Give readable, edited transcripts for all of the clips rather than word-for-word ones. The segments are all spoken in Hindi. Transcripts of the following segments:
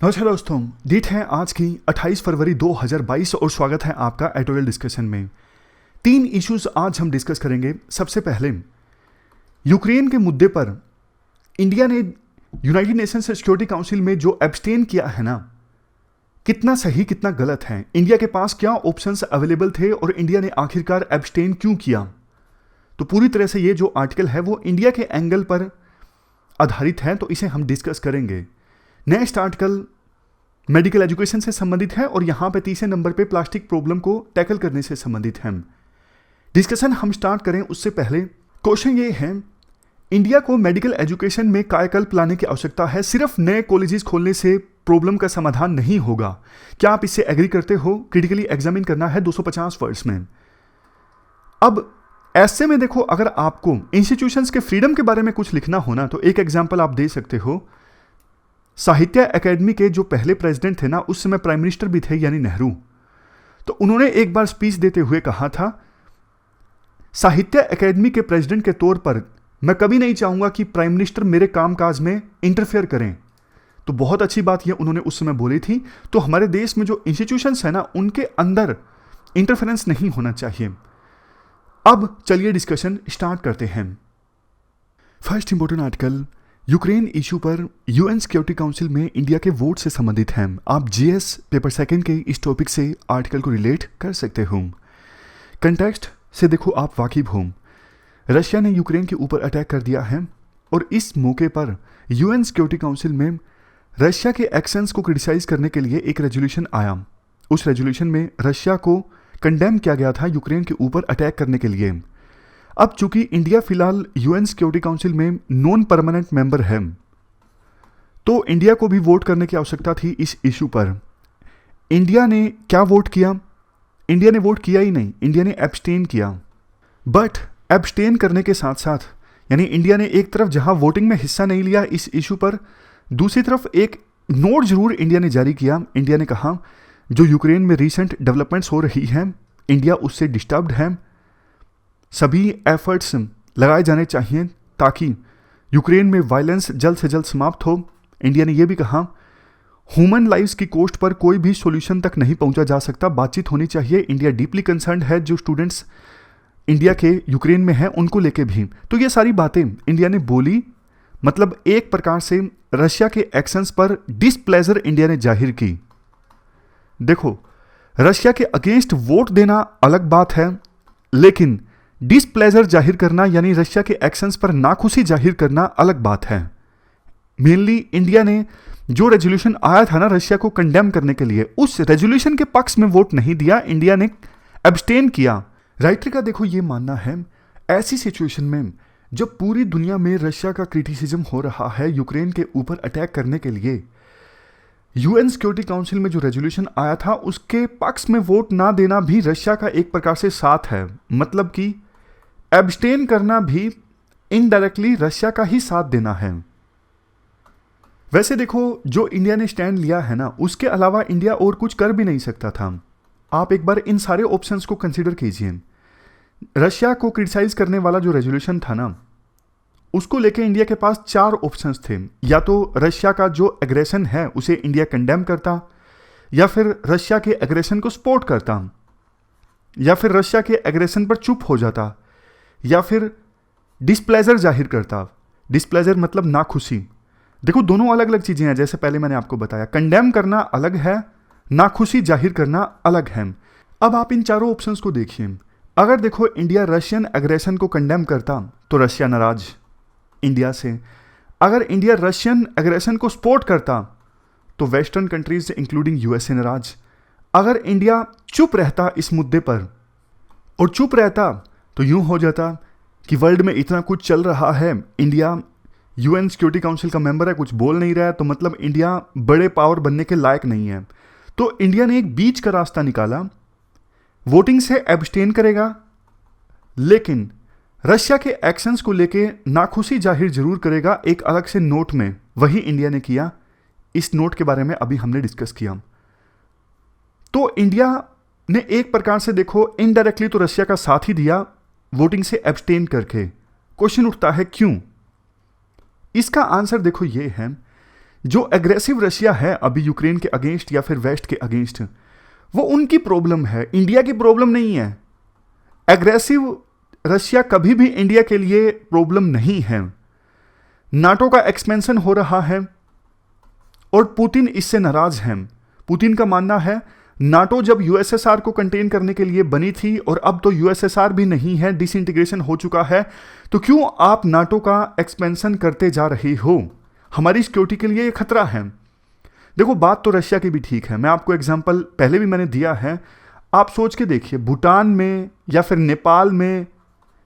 नमस्कार दोस्तों, डेट है आज की 28 फरवरी 2022 और स्वागत है आपका एडिटोरियल डिस्कशन में। 3 इश्यूज आज हम डिस्कस करेंगे। सबसे पहले यूक्रेन के मुद्दे पर इंडिया ने यूनाइटेड नेशंस सिक्योरिटी काउंसिल में जो एब्सटेन किया है ना, कितना सही कितना गलत है। इंडिया के पास क्या ऑप्शंस अवेलेबल थे और इंडिया ने आखिरकार एब्सटेन क्यों किया। तो पूरी तरह से ये जो आर्टिकल है वो इंडिया के एंगल पर आधारित है, तो इसे हम डिस्कस करेंगे। नेक्स्ट आर्टिकल मेडिकल एजुकेशन से संबंधित है और यहां पे तीसरे नंबर पे प्लास्टिक प्रॉब्लम को टैकल करने से संबंधित है। डिस्कशन हम स्टार्ट करें उससे पहले क्वेश्चन ये है, इंडिया को मेडिकल एजुकेशन में कायाकल्प लाने की आवश्यकता है। सिर्फ नए कॉलेजेस खोलने से प्रॉब्लम का समाधान नहीं होगा। क्या आप इससे एग्री करते हो? क्रिटिकली एग्जामिन करना है 250 वर्ड्स में। अब ऐसे में देखो, अगर आपको इंस्टीट्यूशंस के फ्रीडम के बारे में कुछ लिखना हो ना, तो एक एग्जाम्पल आप दे सकते हो। साहित्य एकेडमी के जो पहले प्रेसिडेंट थे ना, उस समय प्राइम मिनिस्टर भी थे यानी नेहरू। तो उन्होंने एक बार स्पीच देते हुए कहा था, साहित्य एकेडमी के प्रेसिडेंट के तौर पर मैं कभी नहीं चाहूंगा कि प्राइम मिनिस्टर मेरे कामकाज में इंटरफेयर करें। तो बहुत अच्छी बात यह उन्होंने उस समय बोली थी। तो हमारे देश में जो इंस्टीट्यूशंस है ना, उनके अंदर इंटरफेरेंस नहीं होना चाहिए। अब चलिए डिस्कशन स्टार्ट करते हैं। First important article Ukraine issue पर यूएन सिक्योरिटी काउंसिल में इंडिया के वोट से संबंधित है। आप जीएस पेपर सेकंड के इस टॉपिक से आर्टिकल को रिलेट कर सकते हो। कंटेक्स्ट से देखो आप वाकिफ हो। रशिया ने यूक्रेन के ऊपर अटैक कर दिया है और इस मौके पर यूएन सिक्योरिटी काउंसिल में रशिया के एक्शंस को क्रिटिसाइज करने के लिए एक रेजोल्यूशन आया। उस रेजोल्यूशन में रशिया को कंडेम किया गया था यूक्रेन के ऊपर अटैक करने के लिए। अब चूंकि इंडिया फिलहाल यूएन सिक्योरिटी काउंसिल में नॉन परमानेंट मेंबर है, तो इंडिया को भी वोट करने की आवश्यकता थी इस इशू पर। इंडिया ने क्या वोट किया? इंडिया ने वोट किया ही नहीं, इंडिया ने एब्सटेन किया। बट एब्सटेन करने के साथ साथ यानी इंडिया ने एक तरफ जहां वोटिंग में हिस्सा नहीं लिया इस इशू पर, दूसरी तरफ एक नोट जरूर इंडिया ने जारी किया। इंडिया ने कहा जो यूक्रेन में रिसेंट डेवलपमेंट्स हो रही हैं, इंडिया उससे डिस्टर्ब्ड है। सभी एफर्ट्स लगाए जाने चाहिए ताकि यूक्रेन में वायलेंस जल्द से जल्द समाप्त हो। इंडिया ने यह भी कहा ह्यूमन लाइव्स की कॉस्ट पर कोई भी सॉल्यूशन तक नहीं पहुंचा जा सकता, बातचीत होनी चाहिए। इंडिया डीपली कंसर्न्ड है जो स्टूडेंट्स इंडिया के यूक्रेन में हैं उनको लेके भी। तो ये सारी बातें इंडिया ने बोली, मतलब एक प्रकार से रशिया के एक्शंस पर डिसप्लेजर इंडिया ने जाहिर की। देखो, रशिया के अगेंस्ट वोट देना अलग बात है, लेकिन डिसप्लेजर जाहिर करना यानी रशिया के एक्शंस पर नाखुशी जाहिर करना अलग बात है। मेनली इंडिया ने जो रेजोल्यूशन आया था ना रशिया को कंडेम करने के लिए, उस रेजोल्यूशन के पक्ष में वोट नहीं दिया, इंडिया ने एब्सटेन किया। राइटर का देखो ये मानना है, ऐसी सिचुएशन में जब पूरी दुनिया में रशिया का क्रिटिसिज्म हो रहा है यूक्रेन के ऊपर अटैक करने के लिए, यूएन सिक्योरिटी काउंसिल में जो रेजोल्यूशन आया था उसके पक्ष में वोट ना देना भी रशिया का एक प्रकार से साथ है। मतलब कि एब्सटेन करना भी इनडायरेक्टली रशिया का ही साथ देना है। वैसे देखो, जो इंडिया ने स्टैंड लिया है ना, उसके अलावा इंडिया और कुछ कर भी नहीं सकता था। आप एक बार इन सारे ऑप्शंस को कंसीडर कीजिए। रशिया को क्रिटिसाइज करने वाला जो रेजोल्यूशन था ना, उसको लेके इंडिया के पास 4 ऑप्शंस थे। या तो रशिया का जो एग्रेशन है उसे इंडिया कंडेम करता, या फिर रशिया के एग्रेशन को सपोर्ट करता, या फिर रशिया के एग्रेशन पर चुप हो जाता, या फिर डिसप्लेजर जाहिर करता। डिसप्लेजर मतलब नाखुशी। देखो, दोनों अलग अलग चीजें हैं। जैसे पहले मैंने आपको बताया, कंडेम करना अलग है, नाखुशी जाहिर करना अलग है। अब आप इन चारों ऑप्शंस को देखिए। अगर देखो इंडिया रशियन एग्रेशन को कंडेम करता तो रशिया नाराज इंडिया से। अगर इंडिया रशियन एग्रेशन को सपोर्ट करता तो वेस्टर्न कंट्रीज इंक्लूडिंग यूएसए नाराज। अगर इंडिया चुप रहता इस मुद्दे पर, और चुप रहता तो यूं हो जाता कि वर्ल्ड में इतना कुछ चल रहा है, इंडिया यूएन सिक्योरिटी काउंसिल का मेंबर है, कुछ बोल नहीं रहा है, तो मतलब इंडिया बड़े पावर बनने के लायक नहीं है। तो इंडिया ने एक बीच का रास्ता निकाला, वोटिंग से एब्सटेन करेगा, लेकिन रशिया के एक्शंस को लेके नाखुशी जाहिर जरूर करेगा एक अलग से नोट में। वही इंडिया ने किया। इस नोट के बारे में अभी हमने डिस्कस किया। तो इंडिया ने एक प्रकार से देखो इनडायरेक्टली तो रशिया का साथ ही दिया वोटिंग से एब्सटेन करके। क्वेश्चन उठता है क्यों? इसका आंसर देखो ये है, जो एग्रेसिव रशिया है अभी यूक्रेन के अगेंस्ट या फिर वेस्ट के अगेंस्ट, वो उनकी प्रॉब्लम है, इंडिया की प्रॉब्लम नहीं है। एग्रेसिव रशिया कभी भी इंडिया के लिए प्रॉब्लम नहीं है। नाटो का एक्सपेंशन हो रहा है और पुतिन इससे नाराज हैं। पुतिन का मानना है नाटो जब यूएसएसआर को कंटेन करने के लिए बनी थी और अब तो यूएसएसआर भी नहीं है, डिसइंटीग्रेशन हो चुका है, तो क्यों आप नाटो का एक्सपेंशन करते जा रहे हो? हमारी सिक्योरिटी के लिए ये खतरा है। देखो बात तो रशिया की भी ठीक है, मैं आपको एग्जांपल पहले भी मैंने दिया है। आप सोच के देखिए, भूटान में या फिर नेपाल में,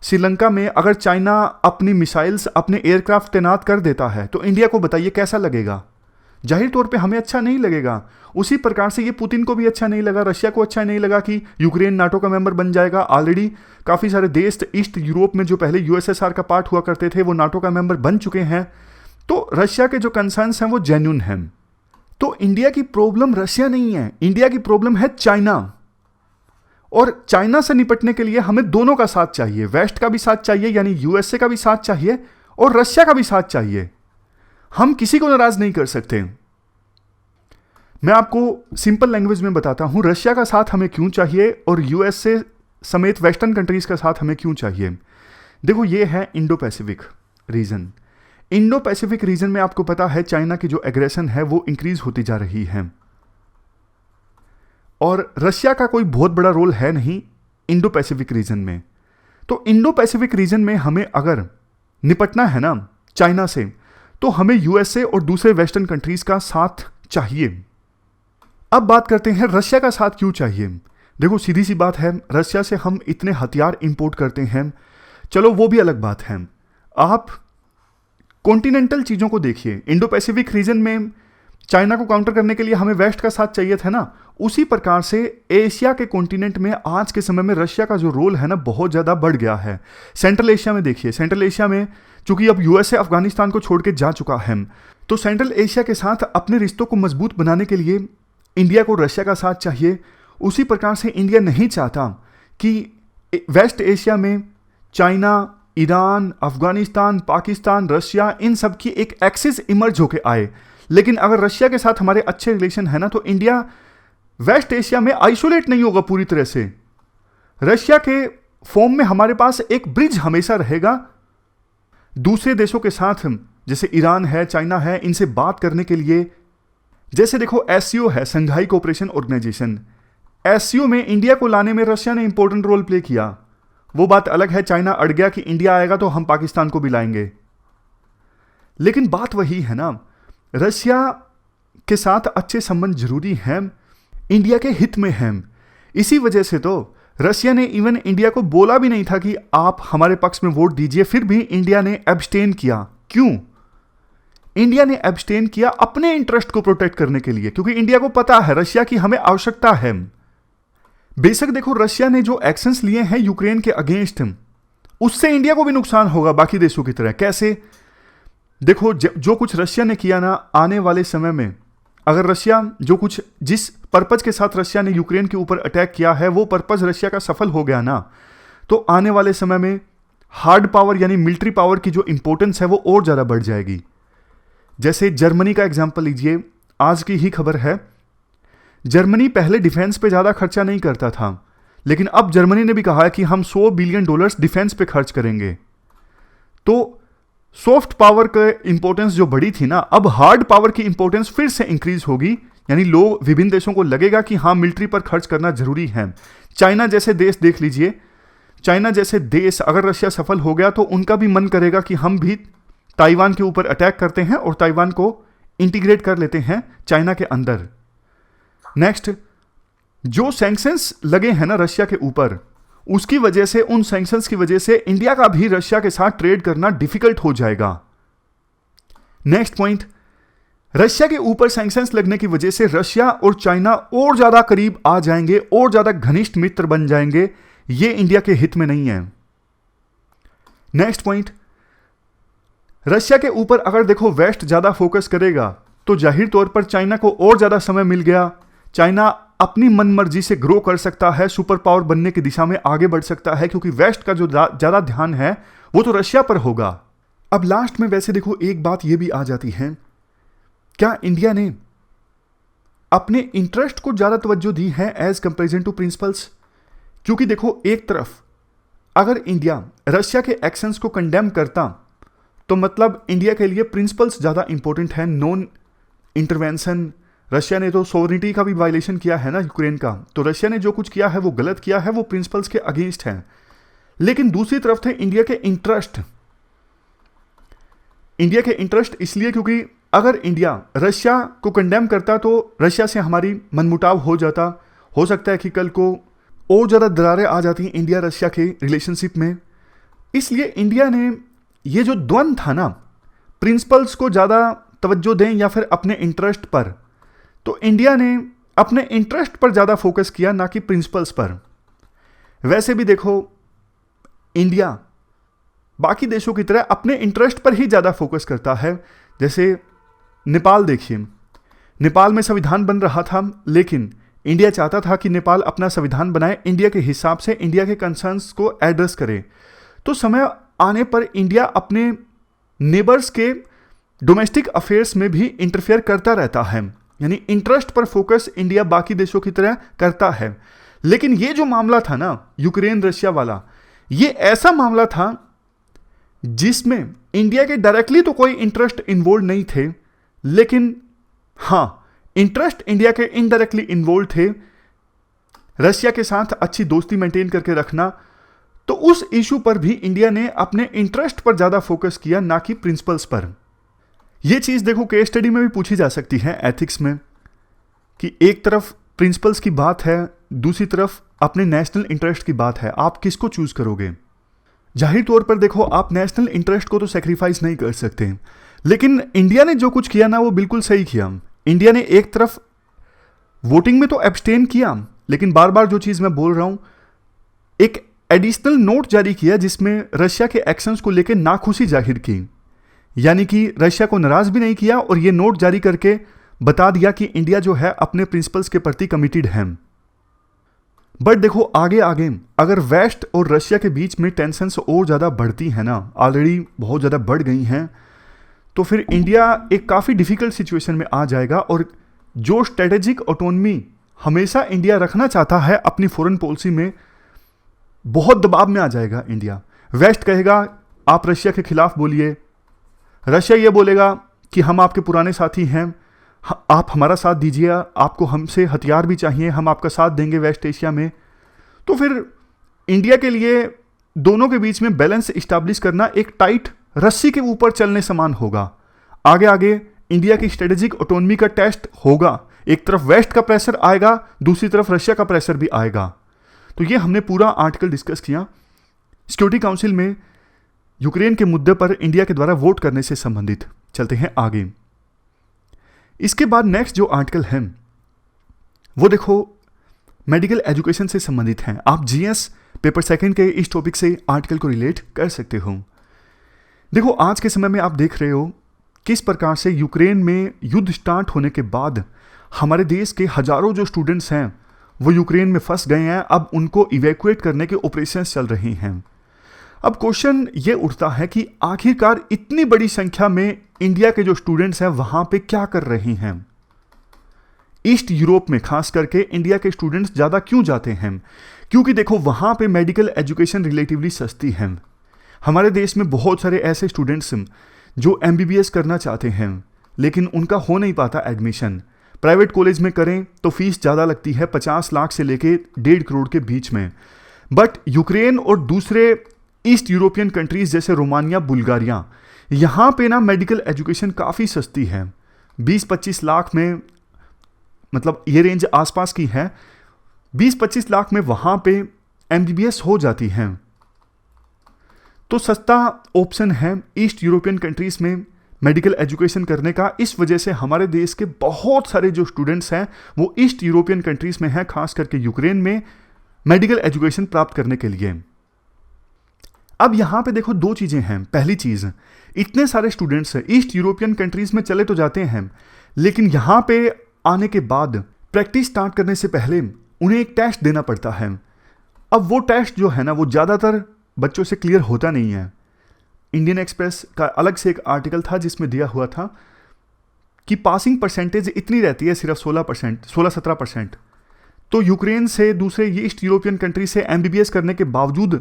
श्रीलंका में अगर चाइना अपनी मिसाइल्स, अपने एयरक्राफ्ट तैनात कर देता है तो इंडिया को बताइए कैसा लगेगा? जाहिर तौर पे हमें अच्छा नहीं लगेगा। उसी प्रकार से ये पुतिन को भी अच्छा नहीं लगा, रशिया को अच्छा नहीं लगा कि यूक्रेन नाटो का मेंबर बन जाएगा। ऑलरेडी काफ़ी सारे देश ईस्ट यूरोप में जो पहले यूएसएसआर का पार्ट हुआ करते थे वो नाटो का मेंबर बन चुके हैं। तो रशिया के जो कंसर्न्स हैं वो जेन्युइन हैं। तो इंडिया की प्रॉब्लम रशिया नहीं है, इंडिया की प्रॉब्लम है चाइना। और चाइना से निपटने के लिए हमें दोनों का साथ चाहिए, वेस्ट का भी साथ चाहिए यानी यूएसए का भी साथ चाहिए और रशिया का भी साथ चाहिए। हम किसी को नाराज नहीं कर सकते। मैं आपको सिंपल लैंग्वेज में बताता हूं रशिया का साथ हमें क्यों चाहिए और यूएसए समेत वेस्टर्न कंट्रीज का साथ हमें क्यों चाहिए। देखो ये है Indo Pacific region. Indo Pacific region में आपको पता है चाइना की जो एग्रेशन है वो इंक्रीज होती जा रही है और रशिया का कोई बहुत बड़ा रोल है नहीं इंडो पैसिफिक रीजन में। तो इंडो पैसिफिक रीजन में हमें अगर निपटना है ना चाइना से, तो हमें यूएसए और दूसरे वेस्टर्न कंट्रीज का साथ चाहिए। अब बात करते हैं रशिया का साथ क्यों चाहिए। देखो सीधी सी बात है, रशिया से हम इतने हथियार इंपोर्ट करते हैं, चलो वो भी अलग बात है। आप कॉन्टिनेंटल चीज़ों को देखिए, इंडो पैसिफिक रीजन में चाइना को काउंटर करने के लिए हमें वेस्ट का साथ चाहिए था ना, उसी प्रकार से एशिया के कॉन्टिनेंट में आज के समय में रशिया का जो रोल है ना बहुत ज़्यादा बढ़ गया है। सेंट्रल एशिया में देखिए, सेंट्रल एशिया में चूंकि अब यूएसए अफगानिस्तान को छोड़ के जा चुका है, तो सेंट्रल एशिया के साथ अपने रिश्तों को मजबूत बनाने के लिए इंडिया को रशिया का साथ चाहिए। उसी प्रकार से इंडिया नहीं चाहता कि वेस्ट एशिया में China, Iran, Afghanistan, Pakistan, Russia, इन सब की एक एक्सिस इमर्ज होके आए। लेकिन अगर रशिया के साथ हमारे अच्छे रिलेशन है ना, तो इंडिया वेस्ट एशिया में आइसोलेट नहीं होगा पूरी तरह से। रशिया के फॉर्म में हमारे पास एक ब्रिज हमेशा रहेगा दूसरे देशों के साथ, जैसे ईरान है, चाइना है, इनसे बात करने के लिए। जैसे देखो एससीओ है, संघाई कोऑपरेशन ऑर्गेनाइजेशन, एससीओ में इंडिया को लाने में रशिया ने इंपॉर्टेंट रोल प्ले किया। वो बात अलग है, चाइना अड़ गया कि इंडिया आएगा तो हम पाकिस्तान को भी लाएंगे। लेकिन बात वही है ना, रशिया के साथ अच्छे संबंध जरूरी हैं, इंडिया के हित में हैं। इसी वजह से तो रशिया ने इवन इंडिया को बोला भी नहीं था कि आप हमारे पक्ष में वोट दीजिए, फिर भी इंडिया ने एब्सटेन किया। क्यों? इंडिया ने एब्सटेन किया अपने इंटरेस्ट को प्रोटेक्ट करने के लिए, क्योंकि इंडिया को पता है रशिया की हमें आवश्यकता है। बेशक देखो रशिया ने जो एक्शंस लिए हैं यूक्रेन के अगेंस्ट, उससे इंडिया को भी नुकसान होगा बाकी देशों की तरह। कैसे? देखो जो कुछ रशिया ने किया ना, आने वाले समय में अगर रशिया जिस पर्पज के साथ रशिया ने यूक्रेन के ऊपर अटैक किया है वो पर्पज रशिया का सफल हो गया ना, तो आने वाले समय में हार्ड पावर यानी मिलिट्री पावर की जो इंपॉर्टेंस है वो और ज़्यादा बढ़ जाएगी। जैसे जर्मनी का एग्जाम्पल लीजिए, आज की ही खबर है, जर्मनी पहले डिफेंस पे ज़्यादा खर्चा नहीं करता था, लेकिन अब जर्मनी ने भी कहा है कि हम $100 बिलियन डिफेंस पे खर्च करेंगे। तो सॉफ्ट पावर का इंपॉर्टेंस जो बढ़ी थी ना, अब हार्ड पावर की इंपॉर्टेंस फिर से इंक्रीज होगी। यानी लोग, विभिन्न देशों को लगेगा कि हाँ मिलिट्री पर खर्च करना जरूरी है। चाइना जैसे देश देख लीजिए, चाइना जैसे देश अगर रशिया सफल हो गया तो उनका भी मन करेगा कि हम भी ताइवान के ऊपर अटैक करते हैं और ताइवान को इंटीग्रेट कर लेते हैं चाइना के अंदर। नेक्स्ट, जो सैंक्शंस लगे हैं ना रशिया के ऊपर, उसकी वजह से, उन सैंक्शंस की वजह से इंडिया का भी रशिया के साथ ट्रेड करना डिफिकल्ट हो जाएगा। नेक्स्ट पॉइंट, रशिया के ऊपर सैंक्शंस लगने की वजह से रशिया और चाइना और ज्यादा करीब आ जाएंगे, और ज्यादा घनिष्ठ मित्र बन जाएंगे। ये इंडिया के हित में नहीं है। नेक्स्ट पॉइंट, रशिया के ऊपर अगर देखो वेस्ट ज्यादा फोकस करेगा तो जाहिर तौर पर चाइना को और ज्यादा समय मिल गया, चाइना अपनी मनमर्जी से ग्रो कर सकता है, सुपर पावर बनने की दिशा में आगे बढ़ सकता है, क्योंकि वेस्ट का जो ज्यादा ध्यान है वो तो रशिया पर होगा। अब लास्ट में वैसे देखो एक बात ये भी आ जाती है क्या इंडिया ने अपने इंटरेस्ट को ज़्यादा तवज्जो दी है एज कंपेरिजन टू प्रिंसिपल्स? क्योंकि देखो, एक तरफ अगर इंडिया रशिया के एक्शंस को कंडेम करता तो मतलब इंडिया के लिए प्रिंसिपल्स ज़्यादा इंपॉर्टेंट है, नॉन इंटरवेंशन। रशिया ने तो सोवरेनिटी का भी वायलेशन किया है ना यूक्रेन का, तो रशिया ने जो कुछ किया है वो गलत किया है, वो प्रिंसिपल्स के अगेंस्ट है। लेकिन दूसरी तरफ थे इंडिया के इंटरेस्ट। इंडिया के इंटरेस्ट इसलिए क्योंकि अगर इंडिया रशिया को कंडेम करता तो रशिया से हमारी मनमुटाव हो जाता, हो सकता है कि कल को और ज़्यादा दरारें आ जाती इंडिया रशिया के रिलेशनशिप में। इसलिए इंडिया ने ये जो द्वंद्व था ना, प्रिंसिपल्स को ज़्यादा तवज्जो दें या फिर अपने इंटरेस्ट पर, तो इंडिया ने अपने इंटरेस्ट पर ज़्यादा फोकस किया, ना कि प्रिंसिपल्स पर। वैसे भी देखो, इंडिया बाकी देशों की तरह अपने इंटरेस्ट पर ही ज़्यादा फोकस करता है। जैसे नेपाल देखिए, नेपाल में संविधान बन रहा था, लेकिन इंडिया चाहता था कि नेपाल अपना संविधान बनाए, इंडिया के हिसाब से इंडिया के कंसर्न्स को एड्रेस करे। तो समय आने पर इंडिया अपने नेबर्स के डोमेस्टिक अफेयर्स में भी इंटरफेयर करता रहता है, यानी इंटरेस्ट पर फोकस इंडिया बाकी देशों की तरह करता है। लेकिन ये जो मामला था ना यूक्रेन रशिया वाला, ये ऐसा मामला था जिसमें इंडिया के डायरेक्टली तो कोई इंटरेस्ट इन्वॉल्व नहीं थे, लेकिन हाँ, इंटरेस्ट इंडिया के इनडायरेक्टली इन्वॉल्व थे, रशिया के साथ अच्छी दोस्ती मेंटेन करके रखना। तो उस इशू पर भी इंडिया ने अपने इंटरेस्ट पर ज़्यादा फोकस किया, ना कि प्रिंसिपल्स पर। यह चीज़ देखो केस स्टडी में भी पूछी जा सकती है एथिक्स में, कि एक तरफ प्रिंसिपल्स की बात है, दूसरी तरफ अपने नेशनल इंटरेस्ट की बात है, आप किसको चूज करोगे? जाहिर तौर पर देखो, आप नेशनल इंटरेस्ट को तो सेक्रीफाइस नहीं कर सकते, लेकिन इंडिया ने जो कुछ किया ना वो बिल्कुल सही किया। इंडिया ने एक तरफ वोटिंग में तो एब्सटेन किया, लेकिन बार बार जो चीज़ मैं बोल रहा हूं, एक एडिशनल नोट जारी किया जिसमें रशिया के एक्शंस को लेकर नाखुशी जाहिर की, यानी कि रशिया को नाराज भी नहीं किया और ये नोट जारी करके बता दिया कि इंडिया जो है अपने प्रिंसिपल्स के प्रति कमिटेड है। बट देखो आगे आगे अगर वेस्ट और रशिया के बीच में टेंशन्स और ज़्यादा बढ़ती है ना, ऑलरेडी बहुत ज़्यादा बढ़ गई हैं, तो फिर इंडिया एक काफ़ी डिफिकल्ट सिचुएशन में आ जाएगा। और जो स्ट्रेटेजिक ऑटोनमी हमेशा इंडिया रखना चाहता है अपनी फॉरेन पॉलिसी में, बहुत दबाव में आ जाएगा इंडिया। वेस्ट कहेगा आप रशिया के खिलाफ बोलिए, रशिया ये बोलेगा कि हम आपके पुराने साथी हैं, आप हमारा साथ दीजिए, आपको हमसे हथियार भी चाहिए, हम आपका साथ देंगे वेस्ट एशिया में। तो फिर इंडिया के लिए दोनों के बीच में बैलेंस इस्टेब्लिश करना एक टाइट रस्सी के ऊपर चलने समान होगा। आगे आगे इंडिया की स्ट्रेटेजिक ऑटोनमी का टेस्ट होगा, एक तरफ वेस्ट का प्रेशर आएगा, दूसरी तरफ रशिया का प्रेशर भी आएगा। तो ये हमने पूरा आर्टिकल डिस्कस किया सिक्योरिटी काउंसिल में यूक्रेन के मुद्दे पर इंडिया के द्वारा वोट करने से संबंधित। चलते हैं आगे। इसके बाद नेक्स्ट जो आर्टिकल है वो देखो मेडिकल एजुकेशन से संबंधित है। आप जीएस पेपर सेकंड के इस टॉपिक से आर्टिकल को रिलेट कर सकते हो। देखो आज के समय में आप देख रहे हो किस प्रकार से यूक्रेन में युद्ध स्टार्ट होने के बाद हमारे देश के हजारों जो स्टूडेंट्स हैं वो यूक्रेन में फंस गए हैं। अब उनको इवैक्यूएट करने के ऑपरेशंस चल रहे हैं। अब क्वेश्चन ये उठता है कि आखिरकार इतनी बड़ी संख्या में इंडिया के जो स्टूडेंट्स हैं वहां पे क्या कर रहे हैं? ईस्ट यूरोप में खास करके इंडिया के स्टूडेंट्स ज़्यादा क्यों जाते हैं? क्योंकि देखो वहां पे मेडिकल एजुकेशन रिलेटिवली सस्ती है। हमारे देश में बहुत सारे ऐसे स्टूडेंट्स जो एमबीबीएस करना चाहते हैं लेकिन उनका हो नहीं पाता एडमिशन। प्राइवेट कॉलेज में करें तो फीस ज़्यादा लगती है, 50 लाख से लेके 1.5 करोड़ के बीच में। बट यूक्रेन और दूसरे ईस्ट यूरोपियन कंट्रीज जैसे रोमानिया, बुल्गारिया, यहाँ पे ना मेडिकल एजुकेशन काफ़ी सस्ती है। 20-25 लाख में, मतलब ये रेंज आसपास की है, 20-25 लाख में वहाँ पे एमबीबीएस हो जाती है। तो सस्ता ऑप्शन है ईस्ट यूरोपियन कंट्रीज में मेडिकल एजुकेशन करने का। इस वजह से हमारे देश के बहुत सारे जो स्टूडेंट्स हैं वो ईस्ट यूरोपियन कंट्रीज में हैं, खास करके यूक्रेन में मेडिकल एजुकेशन प्राप्त करने के लिए। अब यहां पे देखो दो चीजें हैं। पहली चीज, इतने सारे स्टूडेंट्स ईस्ट यूरोपियन कंट्रीज में चले तो जाते हैं, लेकिन यहां पे आने के बाद प्रैक्टिस स्टार्ट करने से पहले उन्हें एक टेस्ट देना पड़ता है। अब वो टेस्ट जो है ना वो ज़्यादातर बच्चों से क्लियर होता नहीं है। इंडियन एक्सप्रेस का अलग से एक आर्टिकल था जिसमें दिया हुआ था कि पासिंग परसेंटेज इतनी रहती है सिर्फ 16%, 16-17%। तो यूक्रेन से दूसरे ईस्ट यूरोपियन कंट्री से एमबीबीएस करने के बावजूद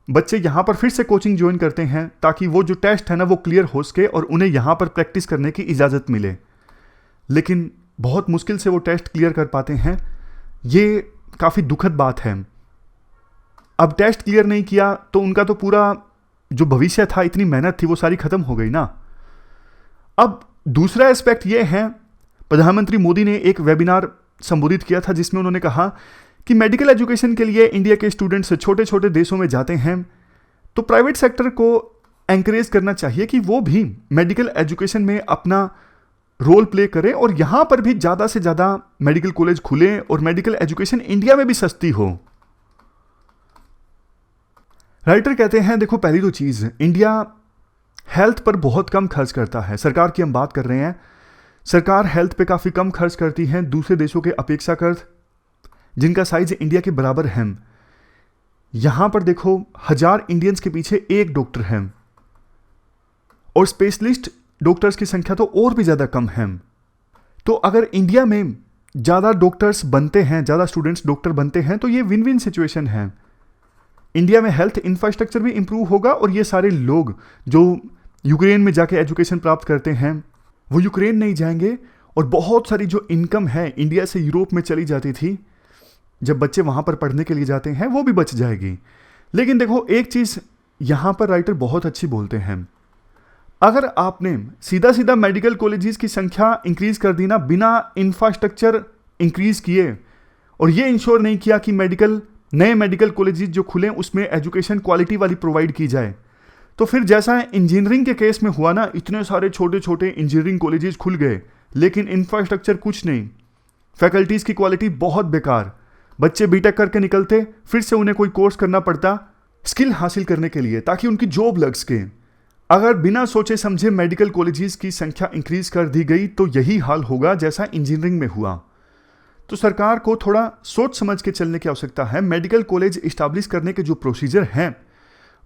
बच्चे यहाँ पर फिर से कोचिंग ज्वाइन करते हैं ताकि वो जो टेस्ट है ना वो क्लियर हो सके और उन्हें यहाँ पर प्रैक्टिस करने की इजाज़त मिले। लेकिन बहुत मुश्किल से वो टेस्ट क्लियर कर पाते हैं। ये काफ़ी दुखद बात है। अब टेस्ट क्लियर नहीं किया तो उनका तो पूरा जो भविष्य था, इतनी मेहनत थी, वो सारी खत्म हो गई ना। अब दूसरा एस्पेक्ट ये है, प्रधानमंत्री मोदी ने एक वेबिनार संबोधित किया था जिसमें उन्होंने कहा कि मेडिकल एजुकेशन के लिए इंडिया के स्टूडेंट्स छोटे छोटे देशों में जाते हैं तो प्राइवेट सेक्टर को एंकरेज करना चाहिए कि वो भी मेडिकल एजुकेशन में अपना रोल प्ले करे और यहाँ पर भी ज़्यादा से ज़्यादा मेडिकल कॉलेज खुले और मेडिकल एजुकेशन इंडिया में भी सस्ती हो। राइटर कहते हैं देखो, पहली तो चीज़, इंडिया हेल्थ पर बहुत कम खर्च करता है। सरकार की हम बात कर रहे हैं, सरकार हेल्थ पे काफ़ी कम खर्च करती है दूसरे देशों के अपेक्षाकृत जिनका साइज इंडिया के बराबर है। यहाँ पर देखो 1000 इंडियंस के पीछे एक डॉक्टर है और स्पेशलिस्ट डॉक्टर्स की संख्या तो और भी ज़्यादा कम है। तो अगर इंडिया में ज़्यादा डॉक्टर्स बनते हैं, ज़्यादा स्टूडेंट्स डॉक्टर बनते हैं तो ये विन विन सिचुएशन है। इंडिया में हेल्थ इंफ्रास्ट्रक्चर भी इंप्रूव होगा और ये सारे लोग जो यूक्रेन में जाके एजुकेशन प्राप्त करते हैं वो यूक्रेन नहीं जाएंगे और बहुत सारी जो इनकम है इंडिया से यूरोप में चली जाती थी जब बच्चे वहाँ पर पढ़ने के लिए जाते हैं वो भी बच जाएगी। लेकिन देखो एक चीज़ यहाँ पर राइटर बहुत अच्छी बोलते हैं, अगर आपने सीधा सीधा मेडिकल कॉलेजेस की संख्या इंक्रीज कर दी ना बिना इंफ्रास्ट्रक्चर इंक्रीज किए और ये इंश्योर नहीं किया कि नए मेडिकल कॉलेजेस जो खुलें उसमें एजुकेशन क्वालिटी वाली प्रोवाइड की जाए, तो फिर जैसा इंजीनियरिंग के केस में हुआ ना, इतने सारे छोटे छोटे इंजीनियरिंग कॉलेजेस खुल गए लेकिन इंफ्रास्ट्रक्चर कुछ नहीं, फैकल्टीज़ की क्वालिटी बहुत बेकार, बच्चे बीटेक करके निकलते फिर से उन्हें कोई कोर्स करना पड़ता स्किल हासिल करने के लिए ताकि उनकी जॉब लग सके। अगर बिना सोचे समझे मेडिकल कॉलेजेस की संख्या इंक्रीज कर दी गई तो यही हाल होगा जैसा इंजीनियरिंग में हुआ। तो सरकार को थोड़ा सोच समझ के चलने की आवश्यकता है। मेडिकल कॉलेज इस्टेब्लिश करने के जो प्रोसीजर हैं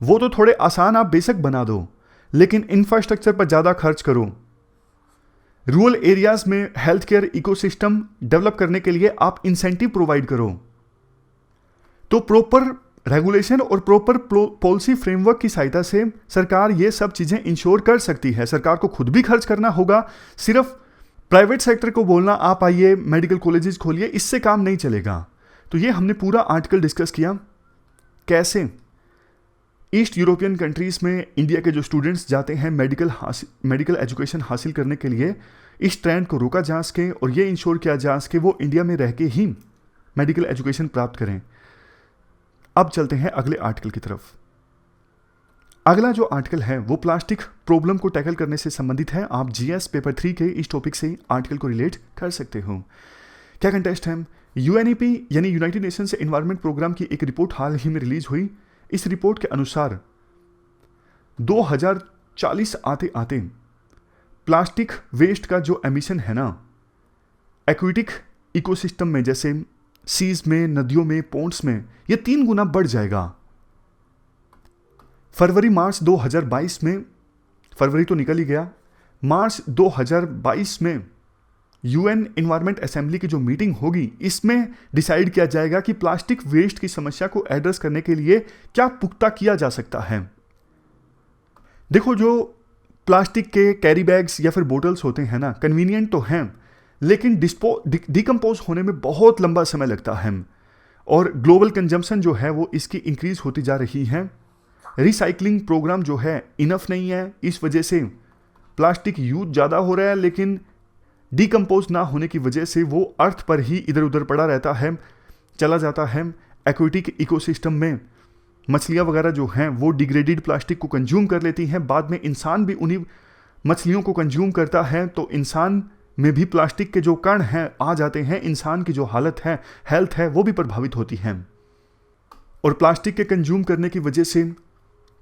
वो तो थोड़े आसान आप बेशक बना दो, लेकिन इंफ्रास्ट्रक्चर पर ज़्यादा खर्च करो। रूरल एरियाज में हेल्थ केयर इकोसिस्टम डेवलप करने के लिए आप इंसेंटिव प्रोवाइड करो। तो प्रॉपर रेगुलेशन और प्रॉपर पॉलिसी फ्रेमवर्क की सहायता से सरकार ये सब चीज़ें इंश्योर कर सकती है। सरकार को खुद भी खर्च करना होगा, सिर्फ प्राइवेट सेक्टर को बोलना आप आइए मेडिकल कॉलेजेस खोलिए, इससे काम नहीं चलेगा। तो ये हमने पूरा आर्टिकल डिस्कस किया कैसे ईस्ट यूरोपियन कंट्रीज़ में इंडिया के जो स्टूडेंट्स जाते हैं मेडिकल एजुकेशन हासिल करने के लिए, इस ट्रेंड को रोका जा सके और ये इंश्योर किया जा सके वो इंडिया में रह के ही मेडिकल एजुकेशन प्राप्त करें। अब चलते हैं अगले आर्टिकल की तरफ। अगला जो आर्टिकल है वो प्लास्टिक प्रॉब्लम को टैकल करने से संबंधित है। आप जीएस पेपर 3 के इस टॉपिक से आर्टिकल को रिलेट कर सकते हो। क्या कंटेस्ट है, यूएनईपी यानी यूनाइटेड नेशंस एनवायरनमेंट प्रोग्राम की एक रिपोर्ट हाल ही में रिलीज हुई। इस रिपोर्ट के अनुसार 2040 आते आते प्लास्टिक वेस्ट का जो एमिशन है ना एक्वेटिक इकोसिस्टम में, जैसे सीज में, नदियों में, पोन्ड्स में, ये 3 गुना बढ़ जाएगा। मार्च 2022 में, फरवरी तो निकल ही गया, मार्च 2022 में यूएन एनवायरनमेंट असेंबली की जो मीटिंग होगी इसमें डिसाइड किया जाएगा कि प्लास्टिक वेस्ट की समस्या को एड्रेस करने के लिए क्या पुख्ता किया जा सकता है। देखो, जो प्लास्टिक के कैरी बैग्स या फिर बोटल्स होते हैं ना, कन्वीनियंट तो हैं लेकिन डिकम्पोज होने में बहुत लंबा समय लगता है और ग्लोबल कंजम्पशन जो है वो इसकी इंक्रीज होती जा रही है। रिसाइकलिंग प्रोग्राम जो है इनफ नहीं है, इस वजह से प्लास्टिक यूज ज़्यादा हो रहा है लेकिन डिकम्पोज ना होने की वजह से वो अर्थ पर ही इधर उधर पड़ा रहता है, चला जाता है एक्वेटिक इकोसिस्टम में। मछलियाँ वगैरह जो हैं वो डिग्रेडेड प्लास्टिक को कंज्यूम कर लेती हैं, बाद में इंसान भी उन्हीं मछलियों को कंज्यूम करता है, तो इंसान में भी प्लास्टिक के जो कण हैं आ जाते हैं, इंसान की जो हालत है, हेल्थ है, वो भी प्रभावित होती है। और प्लास्टिक के कंज्यूम करने की वजह से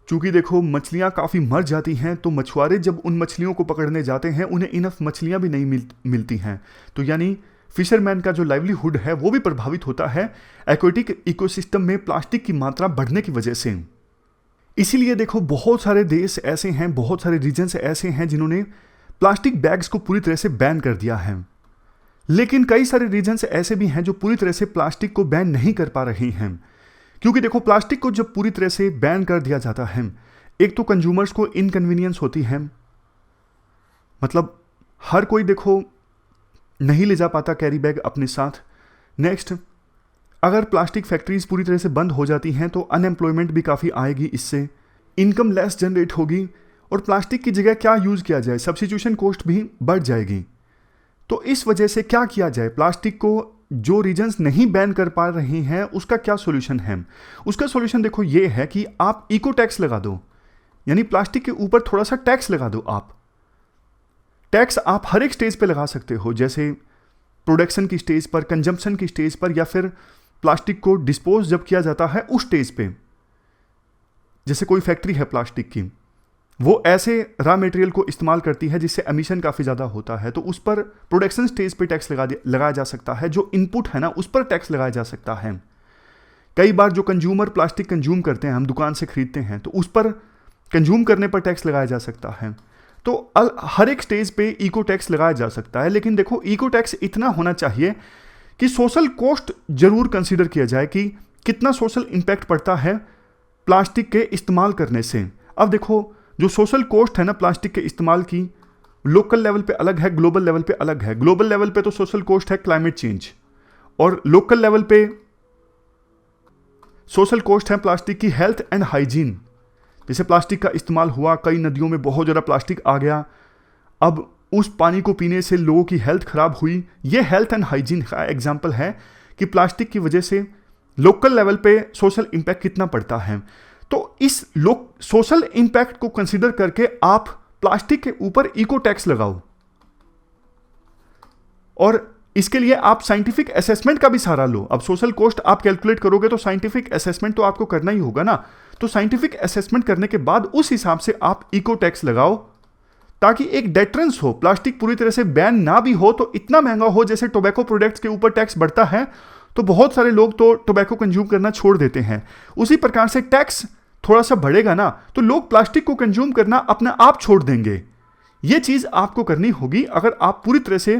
चूँकि देखो मछलियाँ काफ़ी मर जाती हैं, तो मछुआरे जब उन मछलियों को पकड़ने जाते हैं उन्हें इनफ मछलियाँ भी नहीं मिलती हैं, तो यानी फिशरमैन का जो लाइवलीहुड है वो भी प्रभावित होता है एक्वेटिक इकोसिस्टम में प्लास्टिक की मात्रा बढ़ने की वजह से। इसीलिए देखो बहुत सारे देश ऐसे हैं, बहुत सारे रीजन्स ऐसे हैं जिन्होंने प्लास्टिक बैग्स को पूरी तरह से बैन कर दिया है, लेकिन कई सारे रीजन्स ऐसे भी हैं जो पूरी तरह से प्लास्टिक को बैन नहीं कर पा रहे हैं। क्योंकि देखो, प्लास्टिक को जब पूरी तरह से बैन कर दिया जाता है, एक तो कंज्यूमर्स को इनकन्वीनियंस होती है, मतलब हर कोई देखो नहीं ले जा पाता कैरी बैग अपने साथ। नेक्स्ट, अगर प्लास्टिक फैक्ट्रीज पूरी तरह से बंद हो जाती हैं तो अनएम्प्लॉयमेंट भी काफ़ी आएगी, इससे इनकम लेस जनरेट होगी, और प्लास्टिक की जगह क्या यूज़ किया जाए, सब्स्टिट्यूशन कॉस्ट भी बढ़ जाएगी। तो इस वजह से क्या किया जाए, प्लास्टिक को जो रीजन्स नहीं बैन कर पा रहे हैं उसका क्या सॉल्यूशन है? उसका सॉल्यूशन देखो ये है कि आप इको टैक्स लगा दो, यानी प्लास्टिक के ऊपर थोड़ा सा टैक्स लगा दो। आप टैक्स आप हर एक स्टेज पे लगा सकते हो, जैसे प्रोडक्शन की स्टेज पर, कंजम्पशन की स्टेज पर, या फिर प्लास्टिक को डिस्पोज जब किया जाता है उस स्टेज पे। जैसे कोई फैक्ट्री है प्लास्टिक की, वो ऐसे रॉ मटेरियल को इस्तेमाल करती है जिससे एमिशन काफ़ी ज़्यादा होता है, तो उस पर प्रोडक्शन स्टेज पे टैक्स लगाया जा सकता है। जो इनपुट है ना, उस पर टैक्स लगाया जा सकता है। कई बार जो कंज्यूमर प्लास्टिक कंज्यूम करते हैं, हम दुकान से खरीदते हैं, तो उस पर कंज्यूम करने पर टैक्स लगाया जा सकता है। तो हर एक स्टेज पे इको टैक्स लगाया जा सकता है, लेकिन देखो इको टैक्स इतना होना चाहिए कि सोशल कॉस्ट जरूर कंसीडर किया जाए कि कितना सोशल इंपैक्ट पड़ता है प्लास्टिक के इस्तेमाल करने से। अब देखो, जो सोशल कॉस्ट है ना प्लास्टिक के इस्तेमाल की, लोकल लेवल पे अलग है, ग्लोबल लेवल पे अलग है। ग्लोबल लेवल पे तो सोशल कॉस्ट है क्लाइमेट चेंज, और लोकल लेवल पे सोशल कॉस्ट है प्लास्टिक की हेल्थ एंड हाइजीन। जैसे प्लास्टिक का इस्तेमाल हुआ, कई नदियों में बहुत ज़्यादा प्लास्टिक आ गया, अब उस पानी को पीने से लोगों की हेल्थ खराब हुई। ये हेल्थ एंड हाइजीन का एग्जाम्पल है कि प्लास्टिक की वजह से लोकल लेवल पे सोशल इंपैक्ट कितना पड़ता है। तो इस सोशल इंपैक्ट को कंसीडर करके आप प्लास्टिक के ऊपर इको टैक्स लगाओ, और इसके लिए आप साइंटिफिक असेसमेंट का भी सहारा लो। अब सोशल कॉस्ट आप कैलकुलेट करोगे तो साइंटिफिक असेसमेंट तो आपको करना ही होगा ना। तो साइंटिफिक असेसमेंट करने के बाद उस हिसाब से आप इको टैक्स लगाओ, ताकि एक डेटरेंस हो। प्लास्टिक पूरी तरह से बैन ना भी हो तो इतना महंगा हो, जैसे टोबैको प्रोडक्ट्स के ऊपर टैक्स बढ़ता है तो बहुत सारे लोग तो टोबैको कंज्यूम करना छोड़ देते हैं, उसी प्रकार से टैक्स थोड़ा सा बढ़ेगा ना तो लोग प्लास्टिक को कंज्यूम करना अपने आप छोड़ देंगे। ये चीज आपको करनी होगी अगर आप पूरी तरह से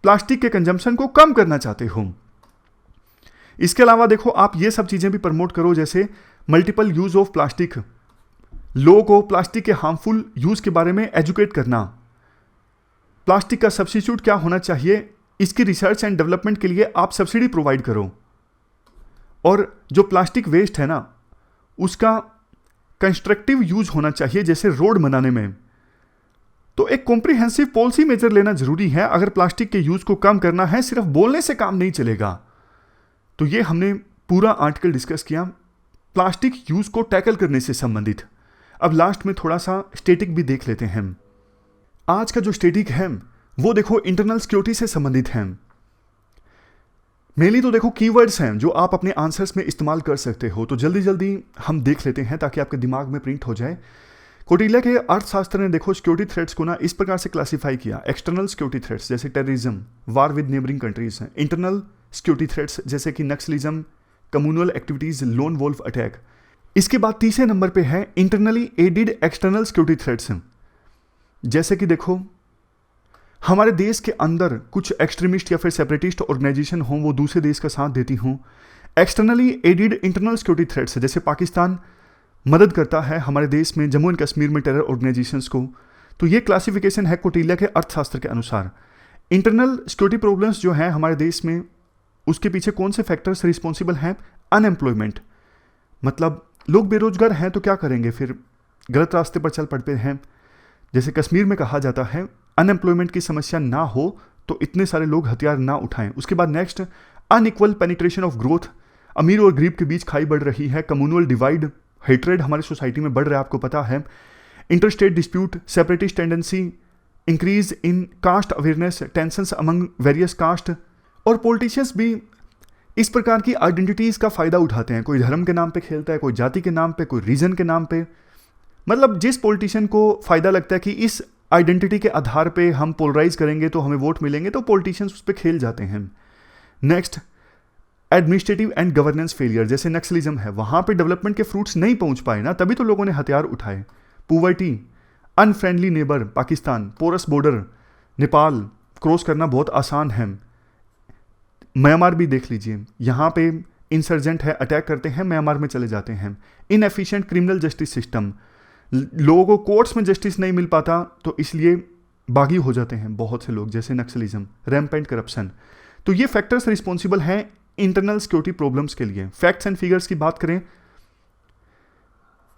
प्लास्टिक के कंजम्पशन को कम करना चाहते हो। इसके अलावा देखो, आप ये सब चीजें भी प्रमोट करो, जैसे मल्टीपल यूज ऑफ प्लास्टिक, लोगों को प्लास्टिक के हार्मफुल यूज के बारे में एजुकेट करना, प्लास्टिक का सब्स्टिट्यूट क्या होना चाहिए, इसकी रिसर्च एंड डेवलपमेंट के लिए आप सब्सिडी प्रोवाइड करो। और जो प्लास्टिक वेस्ट है ना, उसका कंस्ट्रक्टिव यूज होना चाहिए, जैसे रोड बनाने में। तो एक कॉम्प्रिहेंसिव पॉलिसी मेजर लेना जरूरी है। अगर प्लास्टिक के यूज को कम करना है, सिर्फ बोलने से काम नहीं चलेगा। तो ये हमने पूरा आर्टिकल डिस्कस किया प्लास्टिक यूज को टैकल करने से संबंधित। अब लास्ट में थोड़ा सा स्टैटिक भी देख लेते हैं। आज का जो स्टैटिक है वो देखो इंटरनल सिक्योरिटी से संबंधित है। मेनली तो देखो कीवर्ड्स हैं जो आप अपने आंसर्स में इस्तेमाल कर सकते हो, तो जल्दी जल्दी हम देख लेते हैं ताकि आपके दिमाग में प्रिंट हो जाए। कौटिल्य के अर्थशास्त्र ने देखो सिक्योरिटी थ्रेट्स को ना इस प्रकार से क्लासिफाई किया। एक्सटर्नल सिक्योरिटी थ्रेट्स जैसे terrorism, war with neighbouring countries हैं। इंटरनल सिक्योरिटी थ्रेट्स जैसे कि naxalism, communal activities, lone wolf attack. इसके बाद तीसरे नंबर पे है internally aided external security threats, जैसे कि देखो हमारे देश के अंदर कुछ एक्सट्रीमिस्ट या फिर सेपरेटिस्ट ऑर्गेनाइजेशन हों, वो दूसरे देश का साथ देती हों। Externally aided internal security threats जैसे पाकिस्तान मदद करता है हमारे देश में जम्मू एंड कश्मीर में टेरर ऑर्गेनाइजेशंस को। तो ये क्लासिफिकेशन है कौटिल्य के अर्थशास्त्र के अनुसार। इंटरनल सिक्योरिटी प्रॉब्लम्स जो हैं हमारे देश में, उसके पीछे कौन से फैक्टर्स रिस्पॉन्सिबल हैं? अनएम्प्लॉयमेंट, मतलब लोग बेरोजगार हैं तो क्या करेंगे, फिर गलत रास्ते पर चल पड़ते हैं। जैसे कश्मीर में कहा जाता है अनएम्प्लॉयमेंट की समस्या ना हो तो इतने सारे लोग हथियार ना उठाएं। उसके बाद next unequal penetration of growth, अमीर और गरीब के बीच खाई बढ़ रही है। कम्युनल डिवाइड, हेट्रेड हमारी सोसाइटी में बढ़ रहा है, आपको पता है। Interstate dispute, separatist tendency, increase in caste awareness, tensions among various caste. और पॉलिटिशियंस भी इस प्रकार की आइडेंटिटीज का फायदा उठाते हैं। कोई धर्म के नाम पे खेलता है, कोई जाति के नाम पे, कोई रीजन के नाम पे। मतलब जिस पॉलिटिशियन को फायदा लगता है कि इस आइडेंटिटी के आधार पे हम पोलराइज करेंगे तो हमें वोट मिलेंगे, तो पॉलिटिशियंस उस पर खेल जाते हैं। Next administrative and governance failure, जैसे नक्सलिज्म है, वहां पे डेवलपमेंट के फ्रूट्स नहीं पहुंच पाए ना, तभी तो लोगों ने हथियार उठाए। Poverty, unfriendly neighbour Pakistan, porous border Nepal cross करना बहुत आसान है। म्यांमार भी देख लीजिए, यहाँ पे इंसर्जेंट है, अटैक करते हैं, म्यांमार में चले जाते हैं। इनएफिशिएंट क्रिमिनल जस्टिस सिस्टम, लोगों को कोर्ट्स में जस्टिस नहीं मिल पाता तो इसलिए बागी हो जाते हैं बहुत से लोग, जैसे नक्सलिज्म, रैम्पेंट करप्शन। तो ये फैक्टर्स रिस्पॉन्सिबल हैं इंटरनल सिक्योरिटी प्रॉब्लम्स के लिए। फैक्ट्स एंड फिगर्स की बात करें,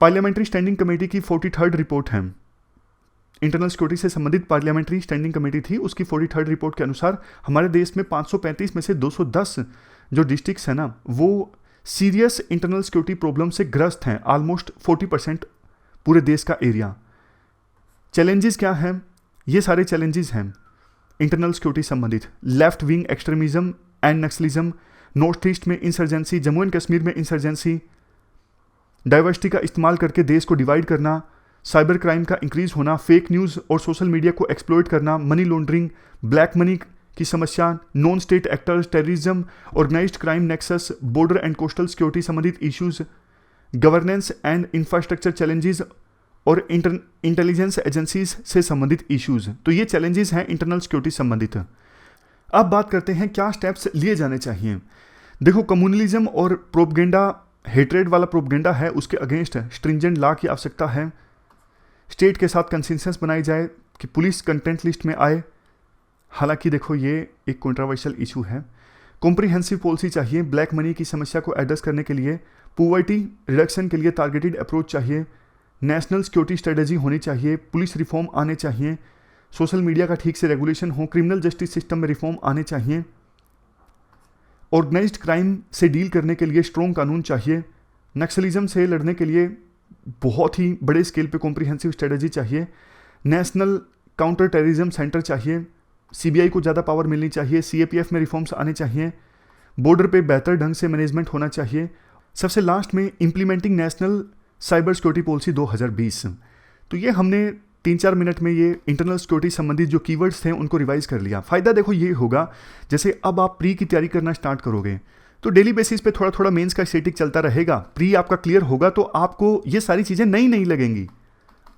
पार्लियामेंट्री स्टैंडिंग कमेटी की 43rd रिपोर्ट है, इंटरनल सिक्योरिटी से संबंधित पार्लियामेंट्री स्टैंडिंग कमेटी थी, उसकी 43rd रिपोर्ट के अनुसार हमारे देश में 535 में से 210 जो डिस्ट्रिक्ट्स हैं ना, वो सीरियस इंटरनल सिक्योरिटी प्रॉब्लम से ग्रस्त हैं, ऑलमोस्ट 40% पूरे देश का एरिया। चैलेंजेस क्या हैं? ये सारे चैलेंजेस हैं इंटरनल सिक्योरिटी संबंधित, left wing extremism and Naxalism, north east में इंसर्जेंसी, जम्मू एंड कश्मीर में इंसर्जेंसी, डाइवर्सिटी का इस्तेमाल करके देश को डिवाइड करना, साइबर क्राइम का इंक्रीज होना, फेक न्यूज़ और सोशल मीडिया को एक्सप्लॉइट करना, मनी लॉन्ड्रिंग, ब्लैक मनी की समस्या, non state actors, terrorism, organised crime nexus, border and coastal security संबंधित issues, governance and infrastructure challenges और इंटेलिजेंस एजेंसीज से संबंधित इश्यूज। तो ये चैलेंजेस हैं इंटरनल सिक्योरिटी संबंधित। अब बात करते हैं क्या स्टेप्स लिए जाने चाहिए। देखो, कम्युनलिज्म और प्रोपगेंडा, हेट्रेड वाला प्रोपगेंडा है, उसके अगेंस्ट स्ट्रिंजेंट लॉ की आवश्यकता है। स्टेट के साथ कंसेंसस बनाई जाए कि पुलिस कंटेंट लिस्ट में आए। हालांकि देखो, ये एक कंट्रोवर्शियल इशू है। कॉम्प्रिहेंसिव पॉलिसी चाहिए ब्लैक मनी की समस्या को एड्रेस करने के लिए। पॉवर्टी रिडक्शन के लिए टारगेटेड अप्रोच चाहिए। नेशनल सिक्योरिटी स्ट्रेटजी होनी चाहिए। पुलिस रिफॉर्म आने चाहिए। सोशल मीडिया का ठीक से रेगुलेशन हो। क्रिमिनल जस्टिस सिस्टम में रिफॉर्म आने चाहिए। ऑर्गेनाइज्ड क्राइम से डील करने के लिए स्ट्रॉन्ग कानून चाहिए। नक्सलिज्म से लड़ने के लिए बहुत ही बड़े स्केल पे कॉम्प्रिहेंसिव स्ट्रेटजी चाहिए। नेशनल काउंटर टेररिज्म सेंटर चाहिए। सीबीआई को ज़्यादा पावर मिलनी चाहिए। सीएपीएफ में रिफॉर्म्स आने चाहिए। बॉर्डर पे बेहतर ढंग से मैनेजमेंट होना चाहिए। सबसे लास्ट में implementing national cyber security policy 2020। तो ये हमने 3-4 मिनट में ये इंटरनल सिक्योरिटी संबंधित जो कीवर्ड्स थे उनको रिवाइज कर लिया। फ़ायदा देखो ये होगा, जैसे अब आप प्री की तैयारी करना स्टार्ट करोगे तो डेली बेसिस पे थोड़ा थोड़ा मेंस का स्टैटिक चलता रहेगा। प्री आपका क्लियर होगा तो आपको ये सारी चीज़ें नई नहीं लगेंगी।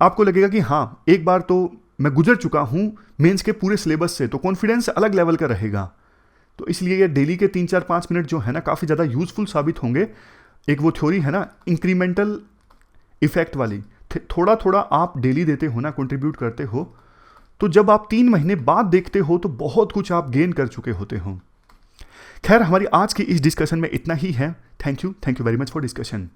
आपको लगेगा कि हाँ, एक बार तो मैं गुजर चुका हूँ मेंस के पूरे सिलेबस से, तो कॉन्फिडेंस अलग लेवल का रहेगा। तो इसलिए ये डेली के 3-4-5 मिनट जो है ना, काफ़ी ज़्यादा यूजफुल साबित होंगे। एक वो थ्योरी है ना इंक्रीमेंटल इफेक्ट वाली, थोड़ा थोड़ा आप डेली देते हो ना, कंट्रीब्यूट करते हो, तो जब आप 3 महीने बाद देखते हो तो बहुत कुछ आप गेन कर चुके होते हो। खैर, हमारी आज की इस डिस्कशन में इतना ही है। Thank you very much for discussion.